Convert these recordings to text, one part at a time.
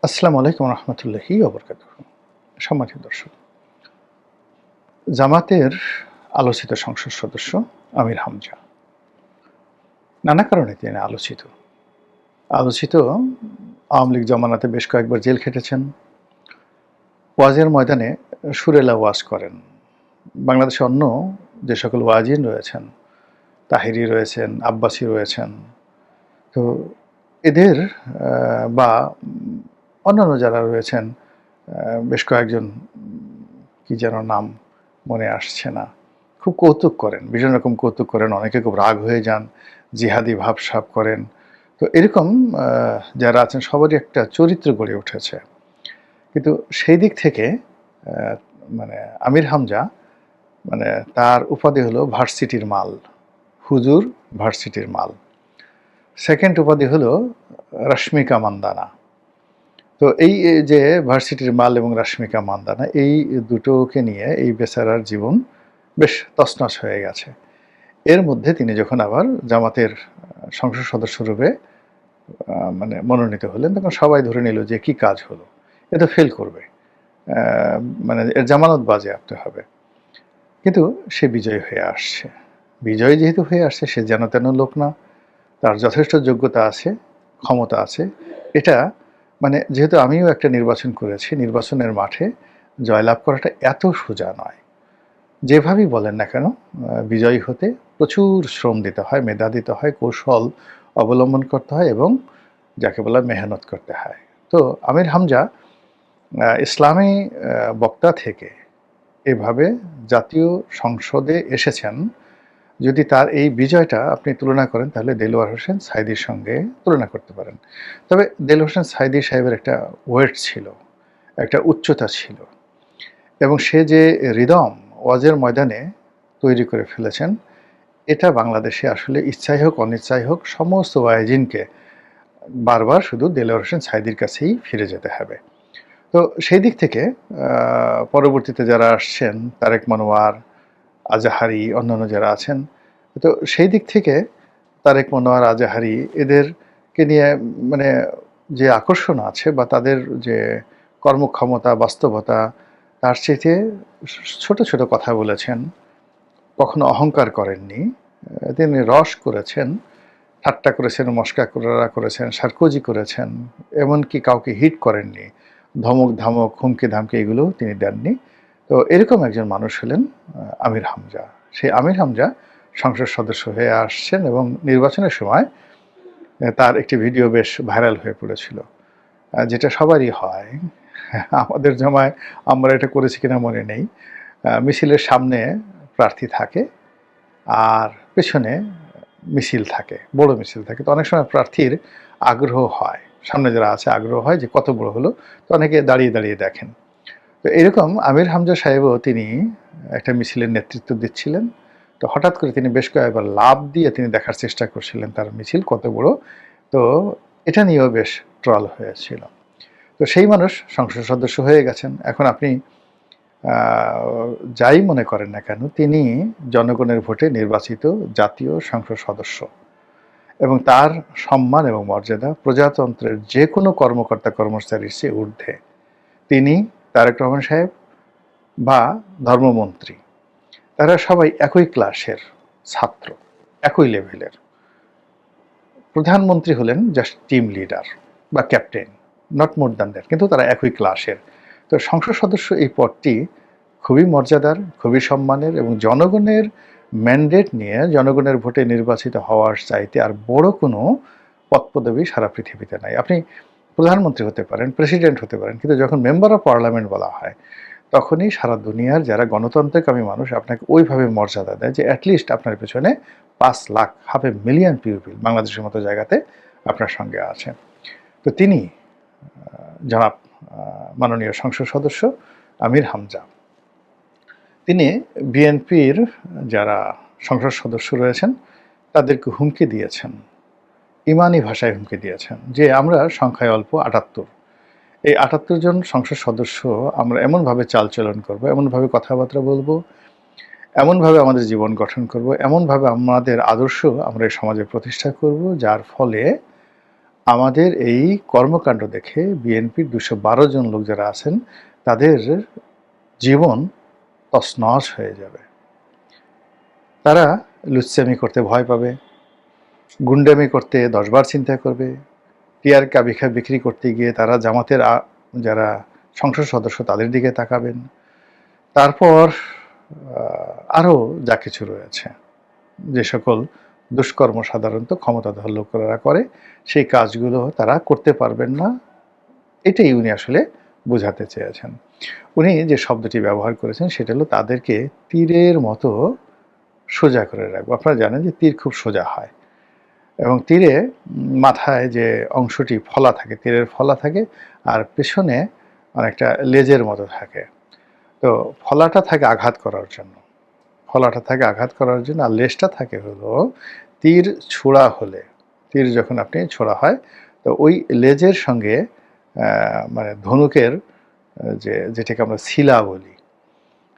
আসসালামু আলাইকুম রহমতুল্লাহি ওবরকাতুহু। সম্মানিত দর্শক, জামাতের আলোচিত সংসদ সদস্য আমির হামজা নানা কারণে তিনি আলোচিত আওয়ামী লীগ জমানাতে বেশ কয়েকবার জেল খেটেছেন। ওয়াজের ময়দানে সুরেলা ওয়াজ করেন। বাংলাদেশে অন্য যে সকল ওয়াজিন রয়েছেন, তাহিরি রয়েছেন, আব্বাসী রয়েছেন, তো এদের বা অন্যান্য যারা রয়েছেন, বেশ কয়েকজন, কি যেন নাম মনে আসছে না, খুব কৌতুক করেন, বিভিন্ন রকম কৌতুক করেন, অনেকে খুব রাগ হয়ে যান, জিহাদি ভাবসাব করেন। তো এরকম যারা আছেন সবারই একটা চরিত্র গড়ে উঠেছে। কিন্তু সেই দিক থেকে মানে আমির হামজা, মানে তার উপাধি হলো ভার্সিটির মাল, হুজুর ভার্সিটির মাল। সেকেন্ড উপাধি হলো রশ্মিকা মান্দানা। তো এই যে ভার্সিটির মাল এবং রশ্মিকা মান্দানা, এই দুটোকে নিয়ে এই বেচারার জীবন বেশ তছনছ হয়ে গেছে। এর মধ্যে তিনি যখন আবার জামাতের সংসদ সদস্য রূপে মানে মনোনীত হলেন, তখন সবাই ধরে নিল যে কি কাজ হলো, এ তো ফেল করবে, মানে এর জামানত বাজেয়াপ্ত হবে। কিন্তু সে বিজয়ী হয়ে আসছে। বিজয়ী যেহেতু হয়ে আসছে, সে যেন তেন লোক না, তার যথেষ্ট যোগ্যতা আছে, ক্ষমতা আছে। এটা মানে যেহেতু আমিও একটা নির্বাচন করেছি, নির্বাচনের মাঠে জয়লাভ করাটা এত সোজা নয়। যেভাবেই বলেন না কেন, বিজয়ী হতে প্রচুর শ্রম দিতে হয়, মেধা দিতে হয়, কৌশল অবলম্বন করতে হয় এবং যাকে বলা মেহনত করতে হয়। তো আমির হামজা ইসলামী বক্তা থেকে এভাবে জাতীয় সংসদে এসেছেন। যদি তার এই বিজয়টা আপনি তুলনা করেন, তাহলে দেলোয়ার হোসেন সাঈদীর সঙ্গে তুলনা করতে পারেন। তবে দেলোয়ার হোসেন সাঈদী সাহেবের একটা ওয়েট ছিল, একটা উচ্চতা ছিল, এবং সে যে রিদম ওয়াজের ময়দানে তৈরি করে ফেলেছেন, এটা বাংলাদেশে আসলে ইচ্ছাই হোক অনিচ্ছাই হোক সমস্ত ওয়াইজিনকে বারবার শুধু দেলোয়ার হোসেন সাঈদীর কাছেই ফিরে যেতে হবে। তো সেই দিক থেকে পরবর্তীতে যারা আসছেন, তারেক মনোয়ার, আজাহারি, অন্যান্য যারা আছেন, তো সেই দিক থেকে তারেক মনোয়ার, আজাহারি এদেরকে নিয়ে মানে যে আকর্ষণ আছে বা তাদের যে কর্মক্ষমতা, বাস্তবতা, তার চাইতে ছোট ছোট কথা বলেছেন, কখনো অহংকার করেননি। তিনি রস করেছেন, ঠাট্টা করেছেন, মস্কা করেছেন, সার্কোজি করেছেন, এমনকি কাউকে হিট করেননি। ধমক ধামক, হুমকি ধামকি এগুলো তিনি দেননি। তো এরকম একজন মানুষ হলেন আমির হামজা। সেই আমির হামজা সংসদ সদস্য হয়ে আসছেন এবং নির্বাচনের সময় তার একটি ভিডিও বেশ ভাইরাল হয়ে পড়েছিল, যেটা সবারই হয়। আমাদের জমায় আমরা এটা করেছি কিনা মনে নেই। মিছিলের সামনে প্রার্থী থাকে আর পেছনে মিছিল থাকে, বড় মিছিল থাকে। তো অনেক সময় প্রার্থীর আগ্রহ হয়, সামনে যারা আছে আগ্রহ হয় যে কত বড় হলো, তো অনেকে দাঁড়িয়ে দাঁড়িয়ে দেখেন। তো এরকম আমির হামজা সাহেবও তিনি একটা মিছিলের নেতৃত্ব দিচ্ছিলেন। তো হঠাৎ করে তিনি বেশ কয়েকবার লাফ দিয়ে তিনি দেখার চেষ্টা করছিলেন তার মিছিল কত বড়। তো এটা নিয়েও বেশ ট্রল হয়েছিল। তো সেই মানুষ সংসদ সদস্য হয়ে গেছেন। এখন আপনি যাই মনে করেন না কেন, তিনি জনগণের ভোটে নির্বাচিত জাতীয় সংসদ সদস্য এবং তার সম্মান এবং মর্যাদা প্রজাতন্ত্রের যে কোনো কর্মকর্তা কর্মচারীর চেয়ে ঊর্ধ্বে। তিনি, তারেক রহমান সাহেব বা ধর্মমন্ত্রী, তারা সবাই একই ক্লাসের ছাত্র, একই লেভেলের। প্রধানমন্ত্রী হলেন জাস্ট টিম লিডার বা captain, not more than that, কিন্তু তারা একই ক্লাসের। তো সংসদ সদস্য এই পদটি খুবই মর্যাদার, খুবই সম্মানের এবং জনগণের ম্যান্ডেট নিয়ে জনগণের ভোটে নির্বাচিত হওয়ার চাইতে আর বড় কোনো পদপদবি সারা পৃথিবীতে নাই। আপনি প্রধানমন্ত্রী হতে পারেন, প্রেসিডেন্ট হতে পারেন, কিন্তু যখন মেম্বার অফ পার্লামেন্ট বলা হয়, তখনই সারা দুনিয়ার যারা গণতন্ত্রকামী মানুষ আপনাকে ওইভাবে মর্যাদা দেয় যে অ্যাটলিস্ট আপনার পেছনে 5 লাখ, 500,000 পিপল বাংলাদেশের মতো জায়গাতে আপনার সঙ্গে আছে। তো তিনি জনাব মাননীয় সংসদ সদস্য আমির হামজা, তিনি বিএনপির যারা সংসদ সদস্য রয়েছেন তাদেরকে হুমকি দিয়েছেন, ইমানি ভাষায় হুমকি দিয়েছেন যে আমরা সংখ্যায় অল্প 78, এই 78 জন সংসদ সদস্য আমরা এমনভাবে চালচলন করব, এমনভাবে কথাবার্তা বলবো, এমনভাবে আমাদের জীবন গঠন করব, এমনভাবে আমাদের আদর্শ আমরা এই সমাজে প্রতিষ্ঠা করব, যার ফলে আমাদের এই কর্মকাণ্ড দেখে বিএনপির ২১২ জন লোক যারা আছেন তাদের জীবন তছনছ হয়ে যাবে। তারা লুচ্চামি করতে ভয় পাবে, গুন্ডামি করতে ১০ বার চিন্তা করবে, টিয়ার কাবিখা বিক্রি করতে গিয়ে তারা জামাতের যারা সংসদ সদস্য তাদের দিকে তাকাবেন। তারপর আরও যা কিছু রয়েছে, যে সকল দুষ্কর্ম সাধারণত ক্ষমতাধর লোকেরা করে, সেই কাজগুলো তারা করতে পারবেন না। এটাই উনি আসলে বোঝাতে চেয়েছেন। উনি যে শব্দটি ব্যবহার করেছেন সেটা হলো তাদেরকে তীরের মতো সোজা করে রাখবো। আপনারা জানেন যে তীর খুব সোজা হয় এবং তীরে মাথায় যে অংশটি ফলা থাকে, তীরের ফলা থাকে, আর পেছনে অনেকটা লেজের মতো থাকে। তো ফলাটা থাকে আঘাত করার জন্য, ফলাটা থাকে আঘাত করার জন্য, আর লেজটা থাকে হলো তীর ছোড়া হলে, তীর যখন আপনি ছোড়া হয় তো ওই লেজের সঙ্গে মানে ধনুকের যেটাকে আমরা শিলা বলি,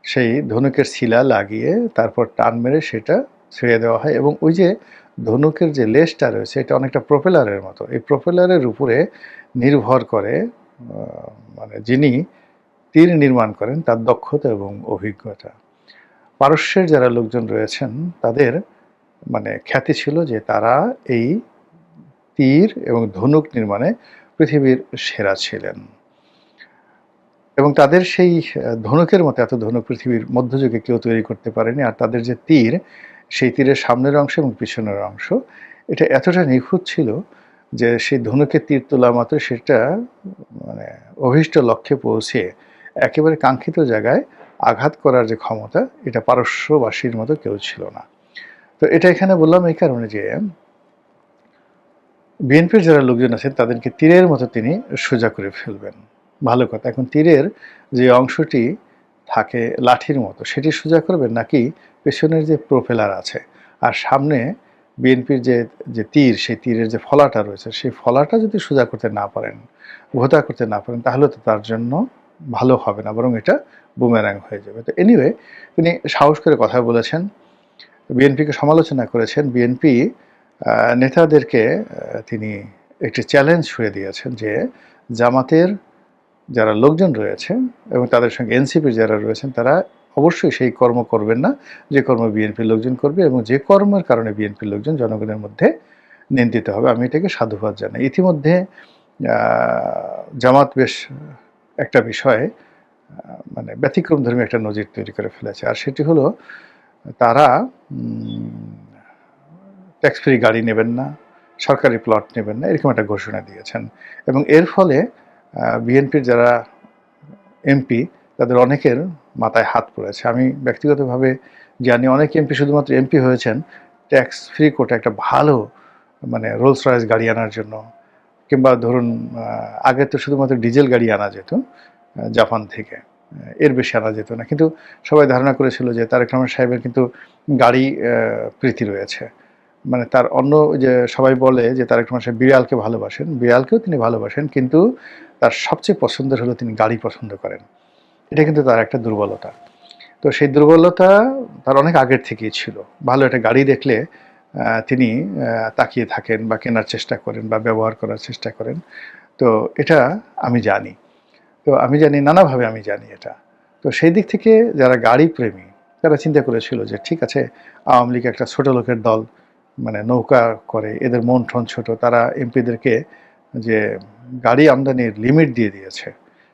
সেই ধনুকের শিলা লাগিয়ে তারপর টান মেরে সেটা ছেড়ে দেওয়া হয়। এবং ওই যে ধনুকের যে লেজটা রয়েছে এটা অনেকটা প্রোপেলারের মতো, এই প্রোপেলারের উপরে নির্ভর করে মানে যিনি তীর নির্মাণ করেন তার দক্ষতা এবং অভিজ্ঞতা। পারস্যের যারা লোকজন রয়েছেন তাদের মানে খ্যাতি ছিল যে তারা এই তীর এবং ধনুক নির্মাণে পৃথিবীর সেরা ছিলেন এবং তাদের সেই ধনুকের মতো এত ধনুক পৃথিবীর মধ্যযুগে কেউ তৈরি করতে পারেনি। আর তাদের যে তীর, সেই তীরের সামনের অংশ এবং পিছনের অংশ এটা এতটা নিখুঁত ছিল যে সেই ধনুকের তীর তোলা মাত্র সেটা মানে অভীষ্ট লক্ষ্যে পৌঁছে একেবারে কাঙ্ক্ষিত জায়গায় আঘাত করার যে ক্ষমতা, এটা পারস্যবাসীর মতো কেউ ছিল না। তো এটা এখানে বললাম এই কারণে যে বিএনপির যারা লোকজন আছেন তাদেরকে তীরের মতো তিনি সোজা করে ফেলবেন। ভালো কথা। এখন তীরের যে অংশটি থাকে লাঠির মতো সেটি সোজা করবেন, নাকি পেছনের যে প্রোপেলার আছে আর সামনে বিএনপির যে তীর, সেই তীরের যে ফলাটা রয়েছে সেই ফলাটা যদি সোজা করতে না পারেন, ভোঁতা করতে না পারেন, তাহলে তো তার জন্য ভালো হবে না, বরং এটা বুমেরাং হয়ে যাবে। তো এনিওয়ে তিনি সাহস করে কথা বলেছেন, বিএনপিকে সমালোচনা করেছেন। বিএনপি নেতাদেরকে তিনি একটি চ্যালেঞ্জ ছুড়ে দিয়েছেন যে জামাতের যারা লোকজন রয়েছে এবং তাদের সঙ্গে এনসিপির যারা রয়েছেন তারা অবশ্যই সেই কর্ম করবেন না যে কর্ম বিএনপির লোকজন করবে, এবং যে কর্মের কারণে বিএনপির লোকজন জনগণের মধ্যে নিন্দিত হবে। আমি এটাকে সাধুবাদ জানাই। ইতিমধ্যে জামাত বেশ একটা বিষয়ে মানে ব্যতিক্রমধর্মী একটা নজির তৈরি করে ফেলেছে, আর সেটি হলো তারা ট্যাক্স ফ্রি গাড়ি নেবেন না, সরকারি প্লট নেবেন না, এরকম একটা ঘোষণা দিয়েছেন। এবং এর ফলে বিএনপির যারা এমপি তাদের অনেকের মাথায় হাত পড়েছে। আমি ব্যক্তিগতভাবে জানি অনেক এমপি শুধুমাত্র এমপি হয়েছেন ট্যাক্স ফ্রি কোটা একটা ভালো মানে রোলস রয়েস গাড়ি আনার জন্য, কিংবা ধরুন আগে তো শুধুমাত্র ডিজেল গাড়ি আনা যেত জাপান থেকে, এর বেশি আনা যেত না। কিন্তু সবাই ধারণা করেছিল যে তারেক রহমান সাহেবের কিন্তু গাড়ি প্রীতি রয়েছে, মানে তার অন্য যে সবাই বলে যে তারেক রহমান সাহেব বিড়ালকে ভালোবাসেন, বিড়ালকেও তিনি ভালোবাসেন, কিন্তু তার সবচেয়ে পছন্দের হলো তিনি গাড়ি পছন্দ করেন। এটা কিন্তু তার একটা দুর্বলতা। তো সেই দুর্বলতা তার অনেক আগের থেকেই ছিল। ভালো একটা গাড়ি দেখলে তিনি তাকিয়ে থাকেন বা কেনার চেষ্টা করেন বা ব্যবহার করার চেষ্টা করেন। তো এটা আমি জানি। তো আমি জানি, নানাভাবে আমি জানি এটা। তো সেই দিক থেকে যারা গাড়ি প্রেমী তারা চিন্তা করেছিল যে ঠিক আছে, আওয়ামী লীগ একটা ছোট লোকের দল, মানে নৌকা করে, এদের মন ঠন ছোট, তারা এমপিদেরকে যে গাড়ি আমদানির লিমিট দিয়ে দিয়েছে,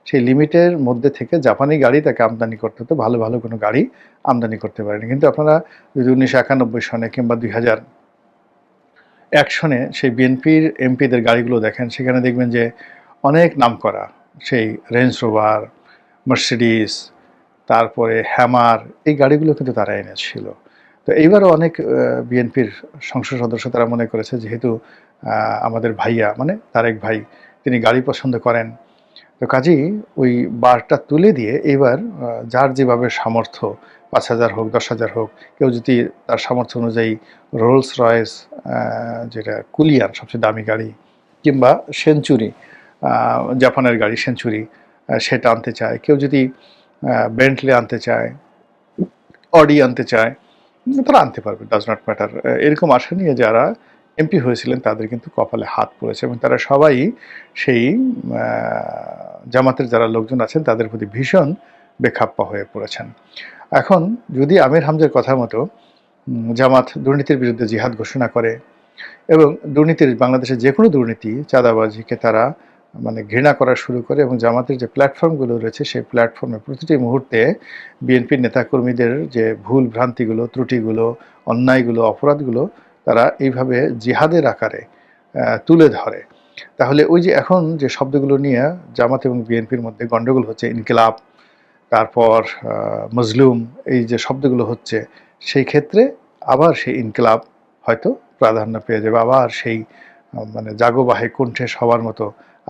সেই লিমিটের মধ্যে থেকে জাপানি গাড়ি তাকে আমদানি করতে হতো, ভালো ভালো কোনো গাড়ি আমদানি করতে পারেনি। কিন্তু আপনারা যদি 1991 সনে কিংবা 2001 সনে সেই বিএনপির এমপিদের গাড়িগুলো দেখেন, সেখানে দেখবেন যে অনেক নামকরা সেই রেঞ্জ রোভার, মার্সিডিস, তারপরে হ্যামার, এই গাড়িগুলো কিন্তু তারা এনেছিল। তো এইবারও অনেক বিএনপির সংসদ সদস্য তারা মনে করেছে যেহেতু আমাদের ভাইয়া মানে তারেক ভাই তিনি গাড়ি পছন্দ করেন, তো কাজেই ওই বারটা তুলে দিয়ে এইবার যার যেভাবে সামর্থ্য, 5,000 হোক 10,000 হোক, কেউ যদি তার সামর্থ্য অনুযায়ী রোলস রয়েস যেটা কুলিয়ান সবচেয়ে দামি গাড়ি, কিংবা সেঞ্চুরি জাপানের গাড়ি সেঞ্চুরি সেটা আনতে চায়, কেউ যদি বেন্টলি আনতে চায়, অডি আনতে চায়, তারা আনতে পারবে, ডাজ নট ম্যাটার। এরকম আশা নিয়ে যারা এমপি হয়েছিলেন তাদের কিন্তু কপালে হাত পড়েছে এবং তারা সবাই সেই জামাতের যারা লোকজন আছেন তাদের প্রতি ভীষণ বেখাপ্পা হয়ে পড়েছেন। এখন যদি আমির হামজার কথা মতো জামাত দুর্নীতির বিরুদ্ধে জিহাদ ঘোষণা করে এবং দুর্নীতির বাংলাদেশে যে কোনো দুর্নীতি, চাঁদাবাজিকে তারা মানে ঘৃণা করা শুরু করে এবং জামাতের যে প্ল্যাটফর্মগুলো রয়েছে সেই প্ল্যাটফর্মে প্রতিটি মুহূর্তে বিএনপির নেতাকর্মীদের যে ভুল ভ্রান্তিগুলো, ত্রুটিগুলো, অন্যায়গুলো, অপরাধগুলো তারা এইভাবে জিহাদের আকারে তুলে ধরে, তাহলে ওই যে এখন যে শব্দগুলো নিয়ে জামাত এবং বিএনপির মধ্যে গণ্ডগোল হচ্ছে, ইনকিলাব, তারপর মজলুম, এই যে শব্দগুলো হচ্ছে, সেই ক্ষেত্রে আবার সেই ইনকিলাব হয়তো প্রাধান্য পেয়ে যাবে, আবার সেই মানে জাগোবাহে কণ্ঠে সবার মতো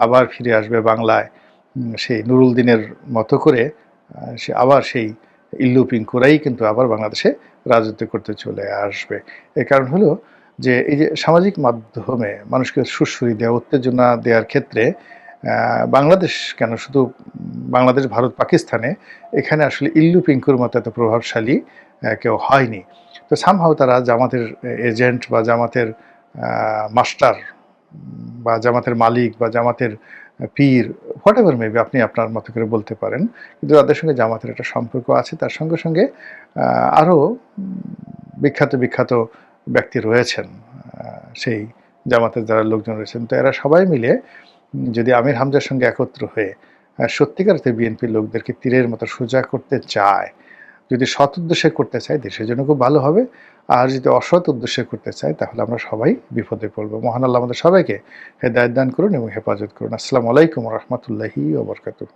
আবার ফিরে আসবে বাংলায়, সেই নুরুল দিনের মতো করে সে আবার সেই ইল্লু পিঙ্কুরাই কিন্তু আবার বাংলাদেশে রাজত্ব করতে চলে আসবে। এর কারণ হলো যে এই যে সামাজিক মাধ্যমে মানুষকে সুড়সুড়ি দেওয়া, উত্তেজনা দেওয়ার ক্ষেত্রে বাংলাদেশ কেন, শুধু বাংলাদেশ, ভারত, পাকিস্তানে এখানে আসলে ইল্লু পিঙ্কুর মতো এত প্রভাবশালী কেউ হয়নি। তো সামহাও তারা জামাতের এজেন্ট বা জামাতের মাস্টার বা জামাতের মালিক বা জামাতের পীর, হোয়াট এভার মেবি, আপনি আপনার মতো করে বলতে পারেন, কিন্তু তাদের সঙ্গে জামাতের একটা সম্পর্ক আছে। তার সঙ্গে সঙ্গে আরও বিখ্যাত বিখ্যাত ব্যক্তি রয়েছেন সেই জামাতের যারা লোকজন রয়েছেন। তো এরা সবাই মিলে যদি আমির হামজার সঙ্গে একত্র হয়ে সত্যিকার অর্থে বিএনপির লোকদেরকে তীরের মতো সোজা করতে চায়, যদি সৎ উদ্দেশ্যে করতে চায় দেশের জন্য খুব ভালো হবে, আর যদি অসৎ উদ্দেশ্যে করতে চায় তাহলে আমরা সবাই বিপদে পড়বো। মহান আল্লাহ আমাদের সবাইকে হেদায়েত দান করুন এবং হেফাজত করুন। আসসালামু আলাইকুম ওয়া রাহমাতুল্লাহি ওয়া বারাকাতুহু।